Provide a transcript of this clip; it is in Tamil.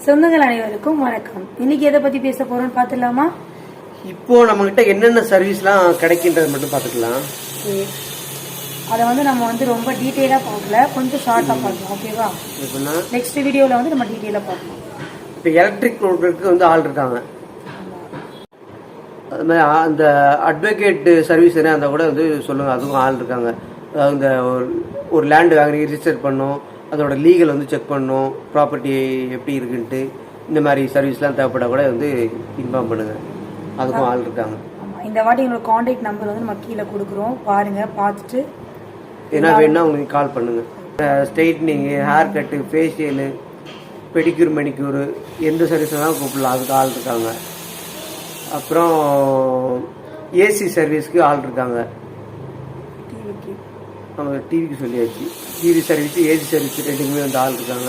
சொந்தங்கள் அனைவருக்கும் வணக்கம். இன்னைக்கு எதை பத்தி பேச போறோம்னு பாத்துலாமா? இப்போ நம்ம கிட்ட என்னென்ன சர்வீஸ்லாம் கிடைக்கின்றது மட்டும் பாத்துக்கலாம். அதை நம்ம ரொம்ப டீட்டெயிலா பார்க்கல, கொஞ்சம் ஷார்ட்டா பார்க்கலாம். ஓகேவா? நெக்ஸ்ட் வீடியோல நம்ம டீட்டெயிலா பார்க்கலாம். இப்போ எலக்ட்ரிக் ப்ரோடக்ட்க்கு ஆள் இருக்காங்க. அது மாதிரி அந்த அட்வொகேட் சர்வீஸ் என்ன அந்த கூட சொல்லுங்க, அதுக்கும் ஆள் இருக்காங்க. அந்த ஒரு லேண்டு வாங்கி ரிஜிஸ்டர் பண்ணும், அதோட லீகல் செக் பண்ணும், ப்ராப்பர்ட்டி எப்படி இருக்குன்ட்டு இந்த மாதிரி சர்வீஸ்லாம் தேவைப்பட கூட இன்ஃபார்ம் பண்ணுங்க, அதுக்கும் ஆள் இருக்காங்க. இந்த வாட்டி எங்களோட கான்டாக்ட் நம்பர் நம்ம கீழே கொடுக்குறோம், பாருங்க, பார்த்துட்டு என்ன வேணும்னா உங்களுக்கு கால் பண்ணுங்க. Straightening, hair cut, facial, pedicure, manicure எந்த சர்வீஸ்னாலும் கூப்பிடலாம், அதுக்கு ஆள் இருக்காங்க. அப்புறம் ஏசி சர்வீஸ்க்கு ஆள் இருக்காங்க. டிவிக்கு சொல்லியாச்சு. டிவி சர்வீஸ், ஏசி சர்வீஸ் ரெண்டுக்குமே ஆள் இருக்காங்க.